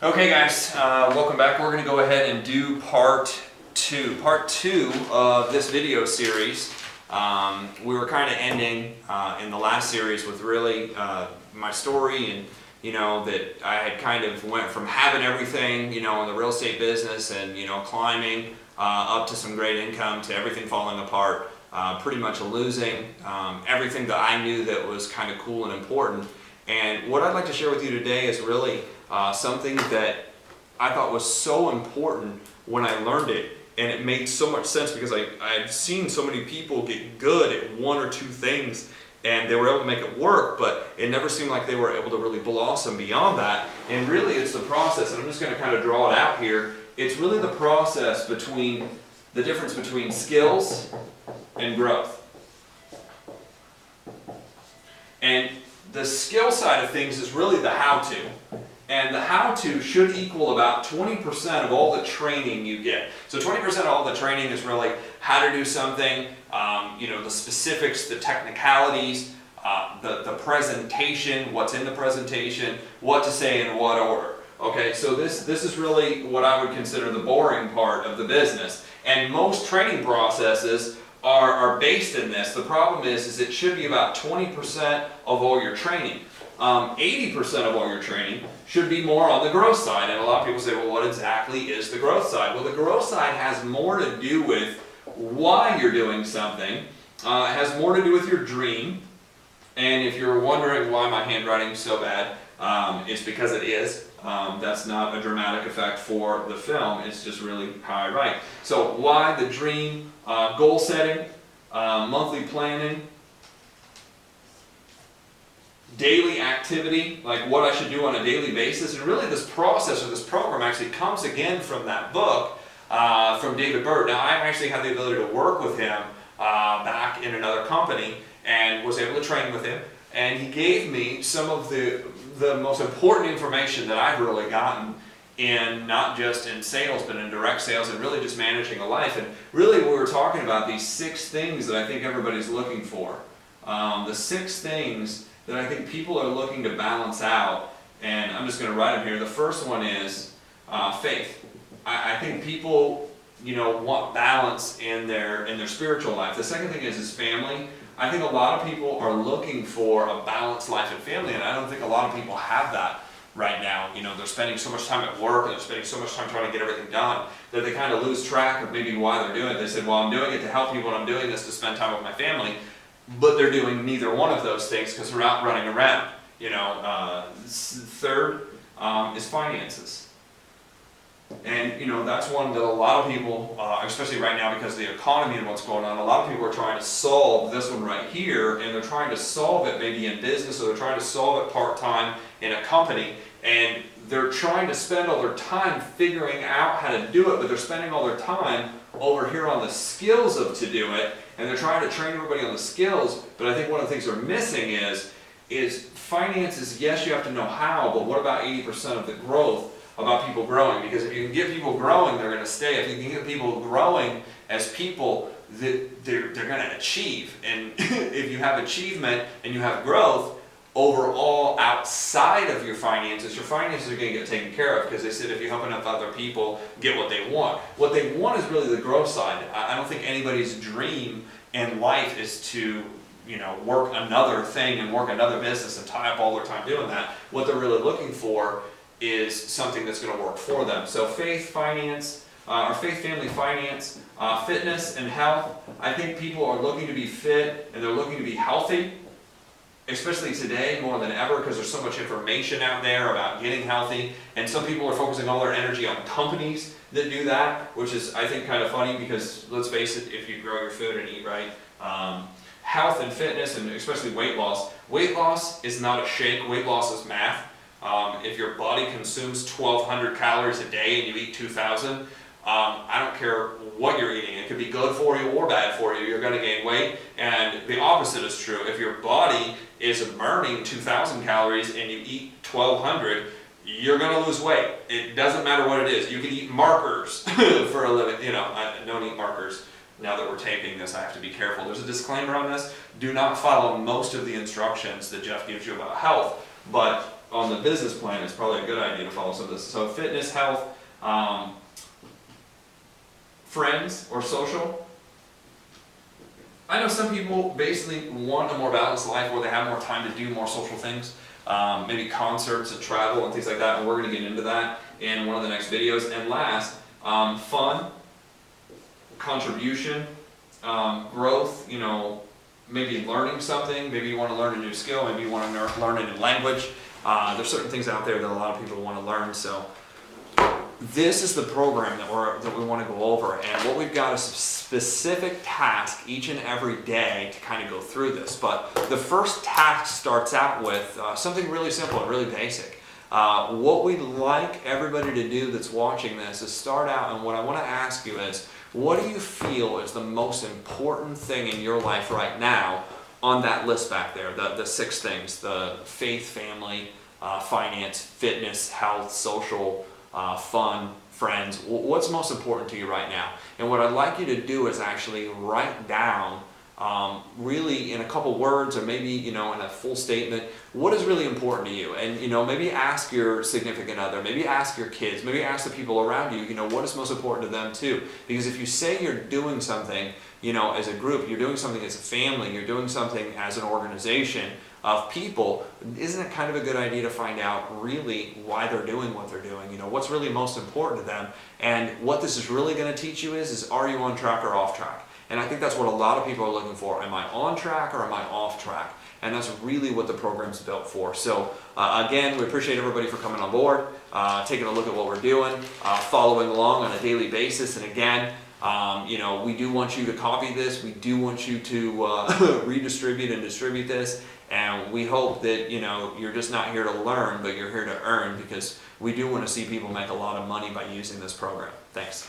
Okay guys, welcome back. We're going to go ahead and do part two of this video series. We were kind of ending in the last series with really my story, and that I had kind of went from having everything in the real estate business and climbing up to some great income to everything falling apart, pretty much losing everything that I knew that was kind of cool and important. And what I'd like to share with you today is really something that I thought was so important when I learned it, and it made so much sense because I've seen so many people get good at one or two things and they were able to make it work, but it never seemed like they were able to really blossom beyond that. And really it's the process, and I'm just going to kind of draw it out here. It's really the process between the difference between skills and growth. And the skill side of things is really the how-to. And the how-to should equal about 20% of all the training you get. So 20% of all the training is really how to do something, the specifics, the technicalities, the presentation, what's in the presentation, what to say in what order. Okay, so this is really what I would consider the boring part of the business. And most training processes are based in this. The problem is it should be about 20% of all your training. 80% of all your training should be more on the growth side. And a lot of people say, well, what exactly is the growth side? Well, the growth side has more to do with why you're doing something. It has more to do with your dream. And if you're wondering why my handwriting is so bad, it's because it is. That's not a dramatic effect for the film. It's just really how I write. So why, the dream, goal setting, monthly planning, daily activity, like what I should do on a daily basis. And really this process or this program actually comes again from that book from David Bird. Now I actually had the ability to work with him back in another company and was able to train with him. And he gave me some of the most important information that I've really gotten in, not just in sales, but in direct sales and really just managing a life. And really we were talking about these 6 things that I think everybody's looking for. The 6 things that I think people are looking to balance out, and I'm just going to write them here. The first one is faith. I think people, want balance in their spiritual life. The second thing is family. I think a lot of people are looking for a balanced life and family, and I don't think a lot of people have that right now. They're spending so much time at work and they're spending so much time trying to get everything done that they kind of lose track of maybe why they're doing it. They said, well, I'm doing it to help people and I'm doing this to spend time with my family. But they're doing neither one of those things because they're out running around. Third is finances. And that's one that a lot of people, especially right now because of the economy and what's going on, a lot of people are trying to solve this one right here, and they're trying to solve it maybe in business, or they're trying to solve it part-time in a company, and they're trying to spend all their time figuring out how to do it, but they're spending all their time over here on the skills of to do it, and they're trying to train everybody on the skills. But I think one of the things they're missing is finances. Yes, you have to know how, but what about 80% of the growth about people growing? Because if you can get people growing, they're going to stay. If you can get people growing as people, they're going to achieve. And if you have achievement and you have growth overall outside of your finances are going to get taken care of, because they said if you help enough other people get what they want. What they want is really the growth side. I don't think anybody's dream in life is to work another thing and work another business and tie up all their time doing that. What they're really looking for is something that's going to work for them. So faith, finance, or faith, family, finance, fitness, and health. I think people are looking to be fit and they're looking to be healthy, especially today more than ever, because there's so much information out there about getting healthy. And some people are focusing all their energy on companies that do that, which is, I think, kind of funny, because let's face it, if you grow your food and eat right, health and fitness, and especially weight loss is not a shake. Weight loss is math. If your body consumes 1,200 calories a day and you eat 2,000, I don't care what you're eating. It could be good for you or bad for you. You're going to gain weight. And the opposite is true. If your body is burning 2,000 calories and you eat 1,200, you're going to lose weight. It doesn't matter what it is. You can eat markers for a living. I don't eat markers. Now that we're taping this, I have to be careful. There's a disclaimer on this. Do not follow most of the instructions that Jeff gives you about health. But on the business plan, it's probably a good idea to follow some of this. So fitness, health, friends or social. I know some people basically want a more balanced life where they have more time to do more social things, maybe concerts and travel and things like that, and we're going to get into that in one of the next videos. And last, fun, contribution, growth, you know, maybe learning something, maybe you want to learn a new skill, maybe you want to learn a new language. There's certain things out there that a lot of people want to learn, so this is the program that we want to go over, and what we've got is a specific task each and every day to kind of go through this. But the first task starts out with something really simple and really basic. What we'd like everybody to do that's watching this is start out, and what I want to ask you is, what do you feel is the most important thing in your life right now on that list back there, the 6 things, the faith, family, finance, fitness, health, social, fun, friends. What's most important to you right now? And what I'd like you to do is actually write down really in a couple words, or maybe, you know, in a full statement, what is really important to you. And, you know, maybe ask your significant other, maybe ask your kids, maybe ask the people around you, you know, what is most important to them too. Because if you say you're doing something, you know, as a group, you're doing something as a family, you're doing something as an organization of people, isn't it kind of a good idea to find out really why they're doing what they're doing? You know, what's really most important to them? And what this is really going to teach you is are you on track or off track? And I think that's what a lot of people are looking for. Am I on track or am I off track? And that's really what the program's built for. So again, we appreciate everybody for coming on board, taking a look at what we're doing, following along on a daily basis. And again, you know, we do want you to copy this. We do want you to redistribute and distribute this. And we hope that, you know, you're just not here to learn, but you're here to earn, because we do want to see people make a lot of money by using this program. Thanks.